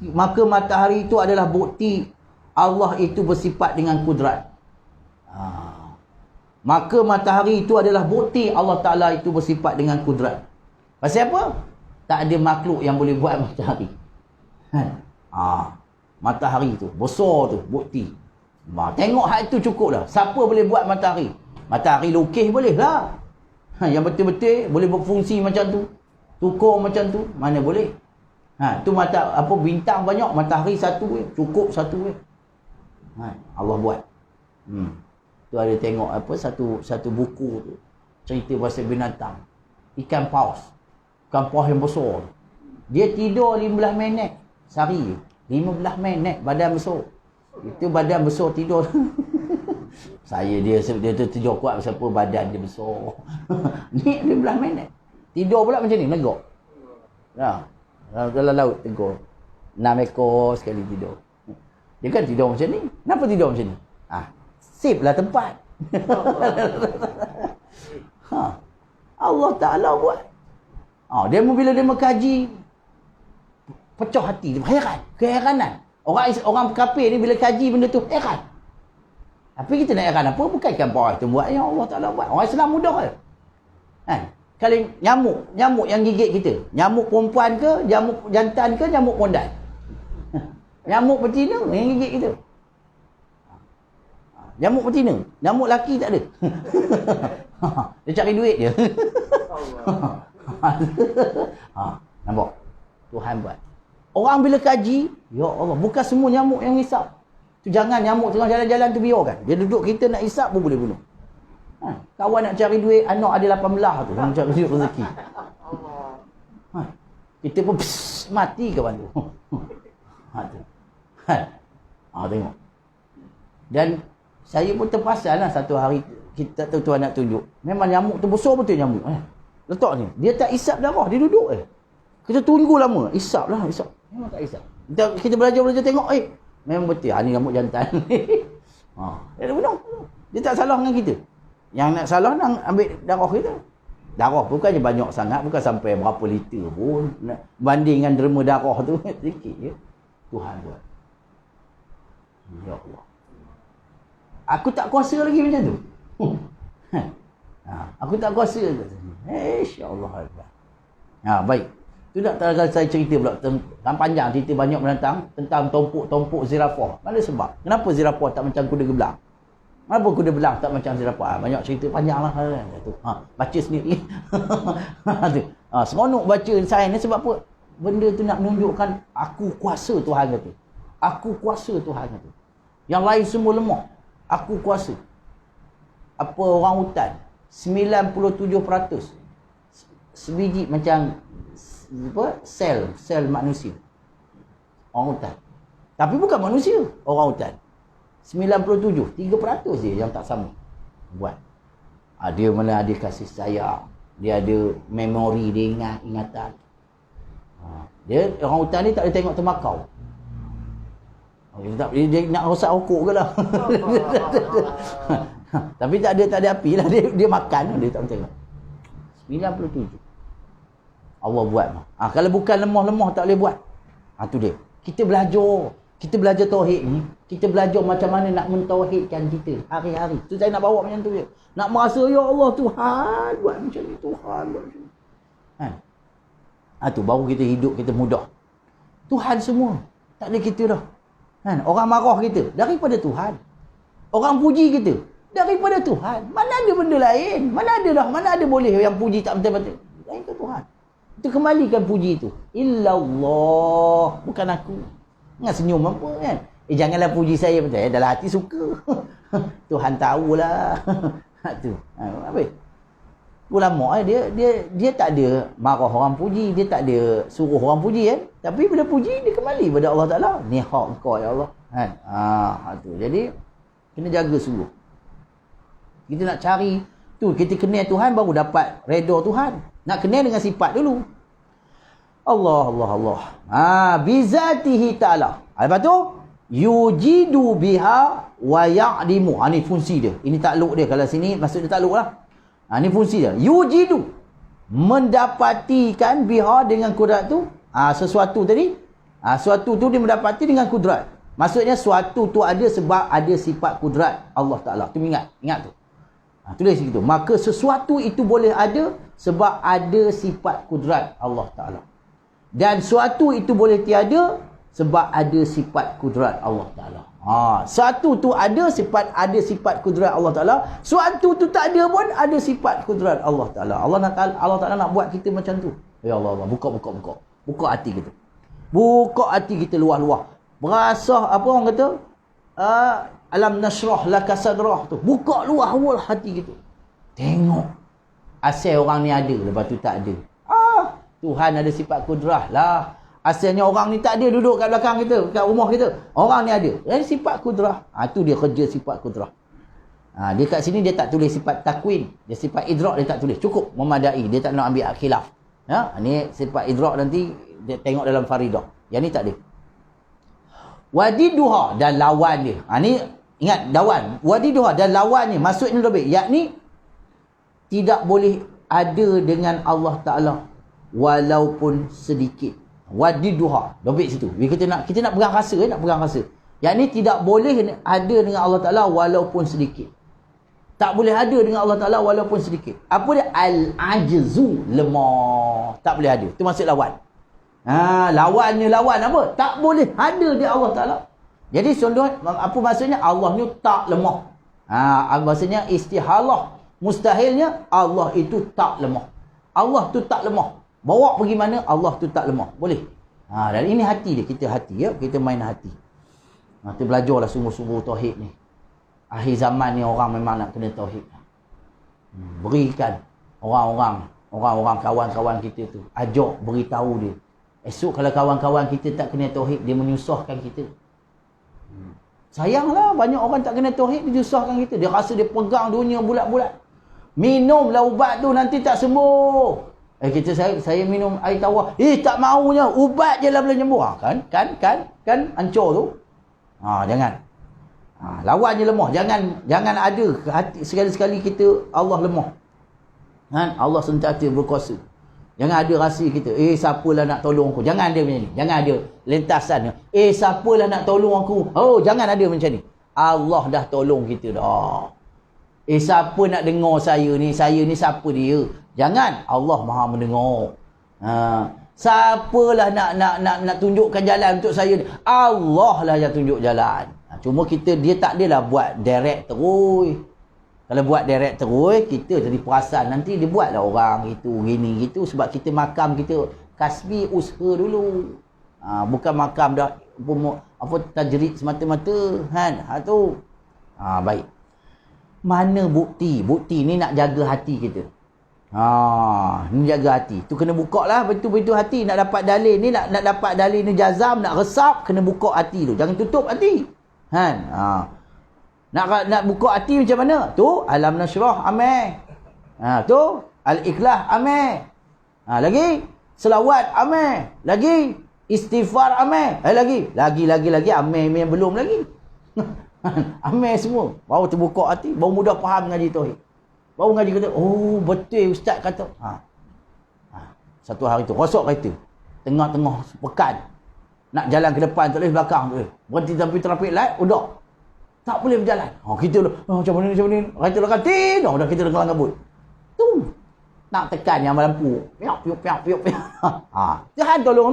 Maka matahari itu adalah bukti Allah itu bersifat dengan kudrat. Maka matahari itu adalah bukti Allah Ta'ala itu bersifat dengan kudrat. Pasal apa? Tak ada makhluk yang boleh buat matahari. Matahari tu besar tu, bukti. Tengok hal itu cukup dah. Siapa boleh buat matahari? Matahari lukis boleh lah. Yang betul-betul boleh berfungsi macam tu, tukar macam tu, mana boleh. Tu bintang banyak, matahari satu cukup satu Allah buat. Tu ada tengok satu buku tu, cerita pasal binatang, ikan paus. Ikan paus yang besar. Dia tidur 15 minit sehari. 15 minit badan besar. Itu badan besar tidur. Dia tu tidur kuat pasal apa, badan dia besar. Ni 15 minit. Tidur pula macam ni, menegak. Dalam laut tegur. 6 ekor sekali tidur. Dia kan tidur macam ni. Kenapa tidur macam ni? Sip lah tempat. Allah Ta'ala buat. Bila dia mengkaji, pecah hati dia, keheranan. Orang kafir ni bila kaji benda tu heran. Tapi kita nak heran apa? Bukan ikan paus tu buat, yang Allah Ta'ala buat. Orang Islam mudah je. Kalau nyamuk yang gigit kita, nyamuk perempuan ke, nyamuk jantan ke, nyamuk pondan. Nyamuk betina yang gigit kita. Nyamuk betina, nyamuk laki tak ada. Dia cari duit je. Nampak? Tuhan buat. Orang bila kaji, ya Allah, bukan semua nyamuk yang hisap. Tu jangan nyamuk tengah jalan-jalan tu biarkan. Dia duduk, kita nak hisap pun boleh bunuh. Kawan nak cari duit, anak ada 18 tu, nak cari duit rezeki. Kita pun mati kawan tu. Tengok. Dan saya pun terpasal lah satu hari, kita tahu Tuhan nak tunjuk. Memang nyamuk tu besar betul nyamuk. Letak ni, dia tak hisap darah, dia duduk Kita tunggu lama, hisap. Memang tak hisap. Kita belajar tengok, memang betul. Ni nyamuk jantan. Dia bunuh. Dia tak salah dengan kita. Yang nak salah nak ambil darah kita. Darah bukannya banyak sangat, bukan sampai berapa liter pun. Banding dengan derma darah tu, sikit je. Tuhan buat. Ya Allah. Aku tak kuasa lagi macam tu. Aku tak kuasa. InsyaAllah. Baik. Tu nak saya cerita pula tentang panjang, cerita banyak menentang tentang tompuk zirafah. Mana sebab? Kenapa zirafah tak macam kuda gebelang? Kenapa kuda belang tak macam zirafah? Banyak cerita panjang lah. Baca sendiri. Seronok baca sains ni sebab apa? Benda tu nak menunjukkan aku kuasa Tuhan kata. Aku kuasa Tuhan kata. Yang lain semua lemah. Aku kuasa. Apa orang hutan? 97% sebiji macam sel manusia. Orang hutan. Tapi bukan manusia, orang hutan. 97, 3% je yang tak sama buat. Dia mana ada kasih sayang, dia ada memori, dia ingatan. Dia orang hutan ni tak boleh tengok temakau. Dia nak rosak rokok ke lah. Tapi tak ada api lah, dia makan, dia tak tengok. 97 Allah buat. Kalau bukan lemah-lemah tak boleh buat. Tu dia. Kita belajar tauhid ni, kita belajar macam mana nak mentauhidkan kita hari-hari. Tu saya nak bawa macam tu je. Nak merasa ya Allah Tuhan buat macam ni, Tuhan buat macam ni. Tu baru kita hidup kita mudah. Tuhan semua. Tak ada kita dah. Orang marah kita daripada Tuhan. Orang puji kita daripada Tuhan. Mana ada benda lain? Mana ada boleh yang puji tak betul-betul? Lain ke Tuhan? Itu kembalikan puji itu. Illallah, bukan aku. Jangan senyum apa kan? Janganlah puji saya betul. Dalam hati suka. Tuhan tahulah. Tu. Apa? Ulama dia tak ada marah orang puji, dia tak ada suruh orang puji kan. Tapi bila puji dia kembali pada Allah Taala. Ni hak kau ya Allah. Kan? Tu. Jadi kena jaga sungguh. Kita nak cari tu, kita kenal Tuhan baru dapat redha Tuhan. Nak kenal dengan sifat dulu. Allah. Bizatihi ta'ala. Lepas tu yujidu biha wa ya'limu. Ni fungsi dia. Ini takluk dia. Kalau sini maksud dia takluk lah. Ni fungsi dia. Yujidu, mendapatikan biha dengan kudrat tu. Sesuatu tadi. Sesuatu tu dia mendapati dengan kudrat. Maksudnya suatu tu ada sebab ada sifat kudrat Allah Ta'ala. Tu ingat tu. Tulis situ. Maka sesuatu itu boleh ada sebab ada sifat kudrat Allah Ta'ala. Dan suatu itu boleh tiada sebab ada sifat kudrat Allah Ta'ala. Satu tu ada sifat kudrat Allah Ta'ala. Suatu tu tak ada pun ada sifat kudrat Allah Ta'ala. Allah Ta'ala nak buat kita macam tu. Ya Allah, buka. Buka hati kita. Buka hati kita luah-luah. Berasa apa orang kata? Alam nashrah laka sadrah tu. Buka luah-luah hati kita. Tengok. Asal orang ni ada, lepas tu tak ada. Tuhan ada sifat kudrah lah. Asalnya orang ni tak ada duduk kat belakang kita, kat rumah kita. Orang ni ada. Dia sifat kudrah. Tu dia kerja sifat kudrah. Dia kat sini dia tak tulis sifat takwin. Dia sifat idrak dia tak tulis. Cukup memadai. Dia tak nak ambil khilaf. Ni sifat idrak nanti dia tengok dalam faridah. Yang ni tak ada. Wadiduha dan lawan dia. Ni ingat lawan. Wadiduha dan lawannya. Maksudnya lebih. Yakni tidak boleh ada dengan Allah Ta'ala walaupun sedikit. Wadiduha. Dobit situ. Kita nak pegang rasa. Nak pegang rasa. Yang ni tidak boleh ada dengan Allah Ta'ala walaupun sedikit. Tak boleh ada dengan Allah Ta'ala walaupun sedikit. Apa dia? Al-ajzu. Lemah. Tak boleh ada. Itu maksud lawan. Lawannya lawan apa? Tak boleh ada di Allah Ta'ala. Jadi contoh, apa maksudnya? Allah ni tak lemah. Maksudnya istihalah. Mustahilnya Allah itu tak lemah. Allah tu tak lemah. Bawa pergi mana, Allah tu tak lemah. Boleh. Dan ini hati dia. Kita hati ya. Kita main hati. Kita belajarlah sungguh-sungguh tauhid ni. Akhir zaman ni orang memang nak kena tauhid. Berikan orang-orang kawan-kawan kita tu. Ajak beritahu dia. Esok kalau kawan-kawan kita tak kena tauhid, dia menyusahkan kita. Sayanglah banyak orang tak kena tauhid, dia menyusahkan kita. Dia rasa dia pegang dunia bulat-bulat. Minumlah ubat tu nanti tak sembuh. Saya minum air tawar. Tak maunya, ubat je lah boleh sembuh. Kan hancur tu. Jangan. Lawannya lemah. Jangan ada hati sekali-sekali kita Allah lemah. Allah sentiasa berkuasa. Jangan ada rasa kita, siapalah nak tolong aku. Jangan ada macam ni. Jangan ada lentasan. Siapalah nak tolong aku. Jangan ada macam ni. Allah dah tolong kita dah. siapa nak dengar saya ni siapa dia? Jangan. Allah Maha mendengar. Siapalah nak tunjukkan jalan untuk saya ni? Allah lah yang tunjuk jalan. Cuma dia tak adalah buat direct terus. Kalau buat direct terus, kita jadi perasan nanti dia buatlah orang itu gini gitu sebab kita makam kita kasbi usaha dulu. Bukan makam dah tajrid semata-mata kan. Tu. Baik. Mana bukti? Bukti ni nak jaga hati kita. Ni jaga hati. Tu kena buka lah betul-betul hati. Nak dapat dalil ni, nak dapat dalil ni jazam, nak resap, kena buka hati tu. Jangan tutup hati. Kan? Nak buka hati macam mana? Tu alam nasyrah amal. Tu al-ikhlas amal. Lagi selawat amal. Lagi istighfar amal. Lagi amal yang belum lagi. Amal semua. Baru terbuka hati, baru mudah faham ngaji tauhid. Baru ngaji kata, oh betul ustaz kata. Satu hari tu rosok kereta. Tengah-tengah pekan. Nak jalan ke depan tak boleh, belakang tak boleh. Berhenti tapi traffic light, udah. Tak boleh berjalan. Kita macam mana ni. Kereta belakang, dah kita dah kelang kabut. Tu. Nak tekan yang lampu. Piuk. Tuhan tolong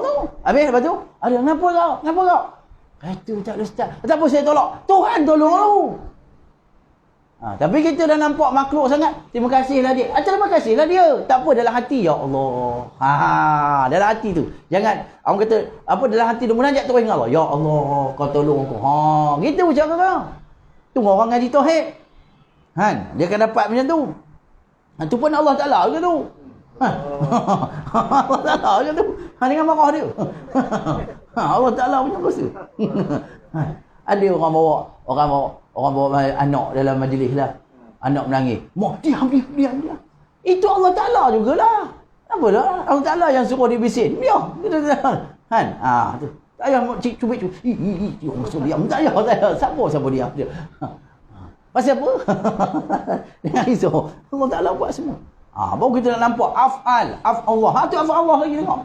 tu. Habis lepas tu, ada kenapa kau? Kereta tak ada start. Tak apa saya tolong. Tuhan tolong tu. Tapi kita dah nampak makhluk sangat. Terima kasihlah dia. Terima kasihlah dia. Tak apa dalam hati. Ya Allah. Dalam hati tu. Jangan. Orang kata, apa dalam hati tu munajat terus dengan Allah. Ya Allah, kau tolong aku. Gitu macam kau. Tunggu orang ngaji tauhid. Dia akan dapat macam tu. Tu pun Allah Ta'ala ke tu. Allah Ta'ala macam tu. Dengan marah dia. Allah Ta'ala punya kuasa. Ada orang bawa anak dalam majlis lah. Anak menangis. Mak, diam. Itu Allah Ta'ala jugalah. Apa dah? Allah Ta'ala yang suruh dia bising. Diam. Kan? Tu. Tak payah cubit. Diam. Tak payah. Siapa diam dia. Pasal apa? Dengan risau. Allah Ta'ala buat semua. Baru kita nak nampak af'al Allah. Tu af'al Allah lagi tengok.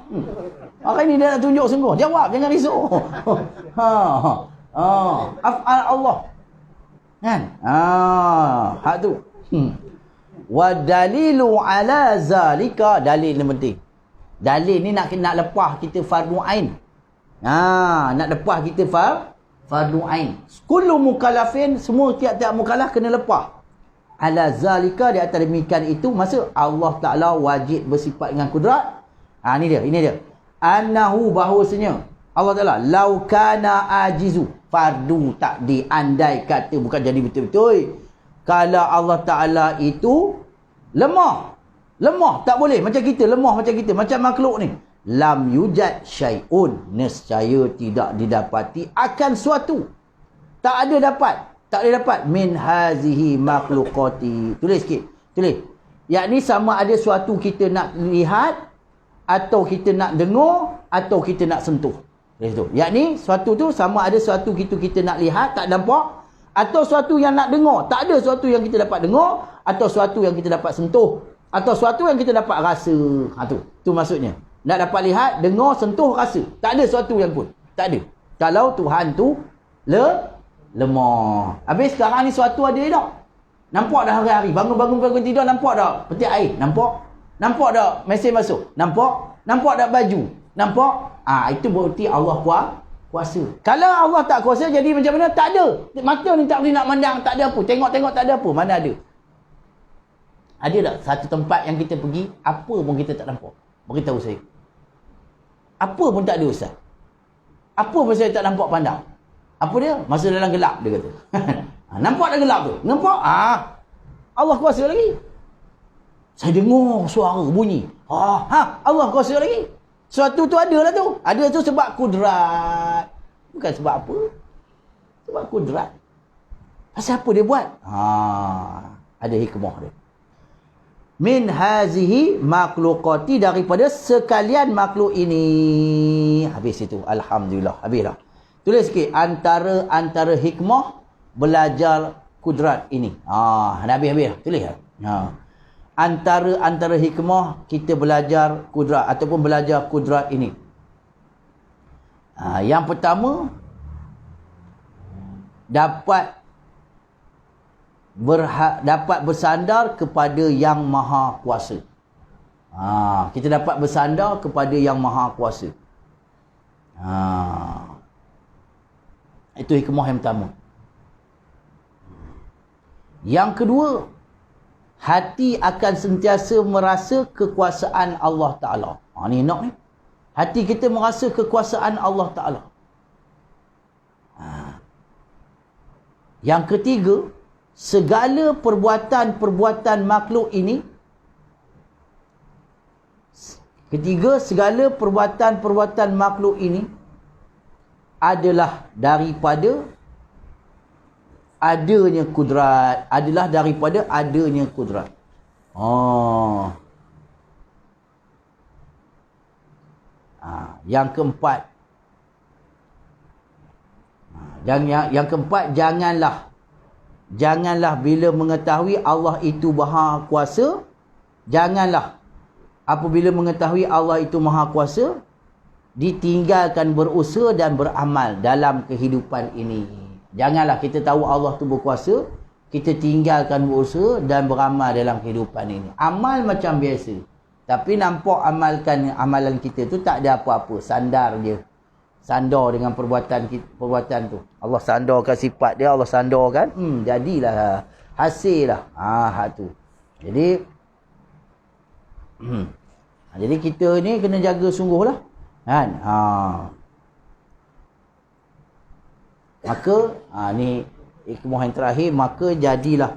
Hari ni dia nak tunjuk sungguh. Jawab, jangan risau. Af'al Allah. Kan? Hak tu. Wa dalilu ala zalika. Dalil ni penting. Dalil ni nak lepas kita fardu ain. Nak lepas kita fardu ain. Kullu mukallafin, semua tiap-tiap mukallaf kena lepas. Ala zalika, di atas demikian itu, masa Allah Ta'ala wajib bersifat dengan kudrat. Ini dia. Annahu, bahawasanya Allah Ta'ala, lau kana ajizu, fardu tak diandai kata, bukan jadi betul-betul. Kalau Allah Ta'ala itu lemah, tak boleh. Macam kita, lemah macam kita, macam makhluk ni. Lam yujad syai'un, nescaya tidak didapati akan suatu. Tak ada dapat min hazihi makhluqati. Tulis sikit. Yakni sama ada suatu kita nak lihat, atau kita nak dengar, atau kita nak sentuh. Yakni suatu tu sama ada suatu kita nak lihat, tak nampak, atau suatu yang nak dengar, tak ada suatu yang kita dapat dengar, atau suatu yang kita dapat sentuh, atau suatu yang kita dapat rasa. Tu maksudnya. Nak dapat lihat, dengar, sentuh, rasa. Tak ada suatu yang pun. Tak ada. Kalau Tuhan tu lemah. Habis sekarang ni suatu ada tak? Nampak dah hari-hari. Bangun tidur, nampak tak peti air? Nampak tak mesin masuk? Nampak tak baju? Nampak? Itu berarti Allah kuasa. Kalau Allah tak kuasa, jadi macam mana? Tak ada. Mata ni tak boleh nak mandang, tak ada apa. Tengok tak ada apa. Mana ada? Ada tak satu tempat yang kita pergi, apa pun kita tak nampak? Beritahu saya. Apa pun tak ada, Ustaz. Apa pun saya tak nampak pandang. Apa dia? Masa dalam gelap, dia kata. Nampak dah gelap tu? Nampak? Allah kuasa lagi. Saya dengar suara bunyi. Allah kuasa lagi. Suatu tu ada lah tu. Ada tu sebab kudrat. Bukan sebab apa. Sebab kudrat. Pasal apa dia buat? Ada hikmah dia. Min hazihi makhluqati, daripada sekalian makhluk ini. Habis itu. Alhamdulillah. Habislah. Tulis sikit. Antara hikmah belajar kudrat ini. Habis. Tulis. Antara hikmah kita belajar kudrat ataupun belajar kudrat ini. Yang pertama, dapat dapat bersandar kepada yang maha kuasa. Kita dapat bersandar kepada yang maha kuasa. Itu hikmah yang pertama. Yang kedua, hati akan sentiasa merasa kekuasaan Allah Ta'ala. Ni nak ni. Hati kita merasa kekuasaan Allah Ta'ala. Yang ketiga, segala perbuatan-perbuatan makhluk ini, segala perbuatan-perbuatan makhluk ini adalah daripada adanya kudrat. Yang keempat, janganlah bila mengetahui Allah itu maha kuasa, apabila mengetahui Allah itu maha kuasa, ditinggalkan berusaha dan beramal dalam kehidupan ini. Janganlah kita tahu Allah tu berkuasa, kita tinggalkan berusaha dan beramal dalam kehidupan ini. Amal macam biasa, tapi nampak amalan kita tu tak ada apa-apa, sandar je. Sandar dengan perbuatan tu. Allah sandarkan sifat dia, Allah sandarkan, jadilah hasil lah. Hak tu. Jadi jadi kita ni kena jaga sungguhlah. Kan? Maka ni hikmah yang terakhir, maka jadilah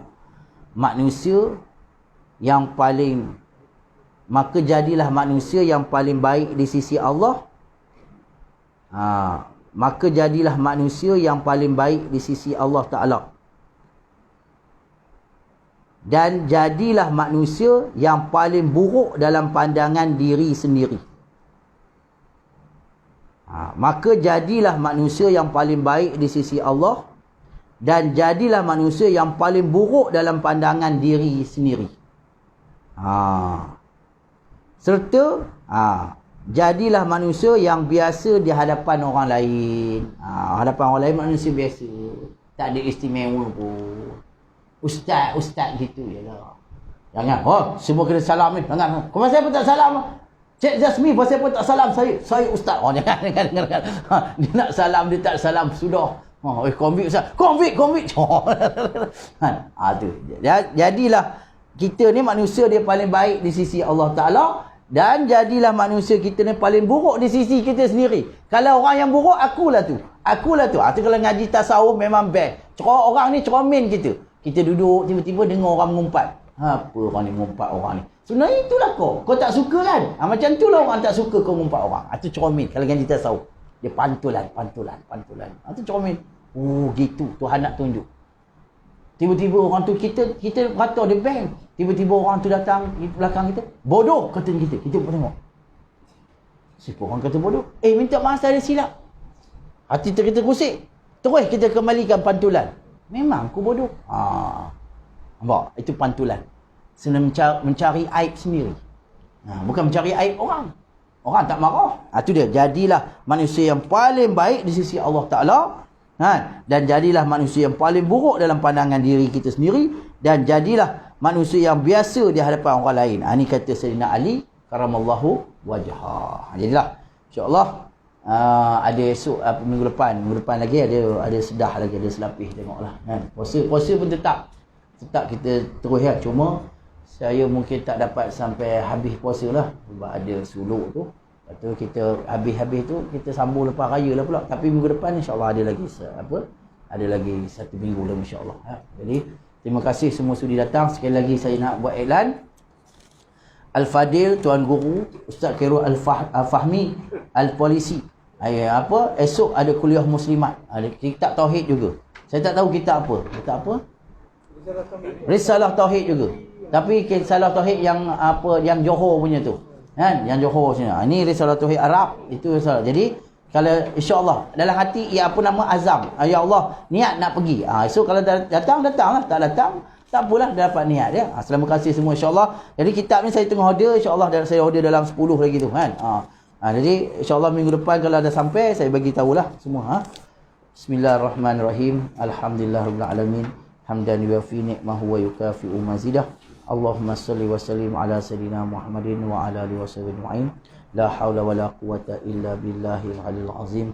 manusia yang paling baik di sisi Allah. Maka jadilah manusia yang paling baik di sisi Allah Ta'ala. Dan jadilah manusia yang paling buruk dalam pandangan diri sendiri. Maka jadilah manusia yang paling baik di sisi Allah, dan jadilah manusia yang paling buruk dalam pandangan diri sendiri. Serta jadilah manusia yang biasa di hadapan orang lain. Hadapan orang lain manusia biasa, tak ada istimewa pun. Ustaz gitu je lah. Jangan, semua kena salam ni. Jangan, kau pasal apa tak salam? Cik Jasmine, pasal apa tak salam? Saya ustaz. Jangan. Dia nak salam, dia tak salam, sudah. Konvik ustaz. Konvik. Tu. Jadilah kita ni manusia dia paling baik di sisi Allah Ta'ala, dan jadilah manusia kita ni paling buruk di sisi kita sendiri. Kalau orang yang buruk, akulah tu. Tu kalau ngaji tasawuf memang best. Orang ni ceromin kita. Kita duduk, tiba-tiba dengar orang mengumpat. Apa orang ni mengumpat orang ni? Sebenarnya itulah kau. Kau tak suka kan? Macam tu lah orang tak suka kau mengumpat orang. Itu ceromin. Kalau ngaji tasawuf, dia pantulan. Itu ceromin. Gitu. Tuhan nak tunjuk. Tiba-tiba orang tu, kita kata dia bang. Tiba-tiba orang tu datang di belakang kita. Bodoh, kata kita. Kita pun tengok. Siapa orang kata bodoh? Minta maaf, saya ada silap. Hati kita kusik. Terus kita kembalikan pantulan. Memang aku bodoh. Nampak? Itu pantulan. Sebenarnya mencari aib sendiri. Bukan mencari aib orang. Orang tak marah. Itu dia. Jadilah manusia yang paling baik di sisi Allah Ta'ala. Dan jadilah manusia yang paling buruk dalam pandangan diri kita sendiri. Dan jadilah manusia yang biasa di hadapan orang lain. Ini kata Sayyidina Ali karamallahu wajhah. Jadilah insya-Allah ada esok minggu depan lagi ada sedah lagi, ada selapih, tengoklah kan. Puasa pun tetap kita terus ya. Cuma saya mungkin tak dapat sampai habis puasa lah, sebab ada suluk tu. Lepas tu kita habis tu kita sambung lepas raya lah pula. Tapi minggu depan insya-Allah ada lagi satu minggu lah insya-Allah. Jadi terima kasih semua sudi datang. Sekali lagi saya nak buat iklan. Al-Fadil Tuan Guru Ustaz Khairul Al-Fahmi Al-Polisi. Esok ada kuliah muslimat. Ada kitab tauhid juga. Saya tak tahu kitab apa. Kitab apa? Risalah tauhid juga. Tapi risalah tauhid yang yang Johor punya tu. Kan? Yang Johor sini. Ini risalah tauhid Arab, itu risalah. Jadi kalau insya-Allah dalam hati azam. Ya Allah, niat nak pergi. Esok kalau datanglah, tak datang tak apalah, dah dapat niat dia. Terima kasih semua insya-Allah. Jadi kitab ni saya tengah order, insya-Allah saya order dalam 10 lagi tu kan. Jadi insya-Allah minggu depan kalau dah sampai saya bagi tahulah semua. Bismillahirrahmanirrahim. Alhamdulillahirabbil alamin. hamdan yuwafi ni'mahu wa yukafi'u mazidah. Allahumma salli wa sallim ala sayyidina Muhammadin wa ala alihi wa sahbihi ajma'in. La haula wa la quwwata illa billahil aliyyil azim.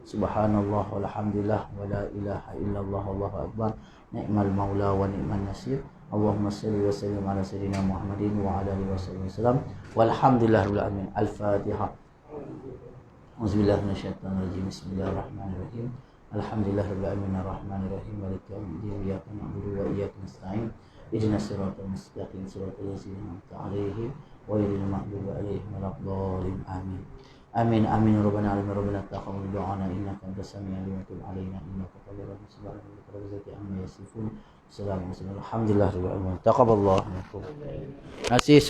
Subhanallah walhamdulillah wa la ilaha illallah wallahu akbar. Ni'mal maula wa ni'man nasir. Allahumma salli wa sallim ala sayyidina Muhammadin wa ala alihi wa sahbihi wasallam. Walhamdulillahirabbil alamin. Al-Fatihah. Auzubillahi minasyaitonir rajim. Bismillahirrahmanirrahim. Alhamdulillahirabbil alamin arrahmanir rahim maliki yaumiddin iyyaka na'budu wa iyyaka nasta'in ihdinas siratal mustaqim siratal ladzina an'amta 'alaihim ghairil maghdubi 'alaihim waladdallin amin. Amin amin ya rabbana alamin rabbana taqabbal du'ana innaka antas samiul 'alim wa tub 'alaina innaka tawwabur rahim subhanaka rabbika amma yasifun. Assalamualaikum warahmatullahi wabarakatuh. Taqabbalallahu minkum. Terima kasih.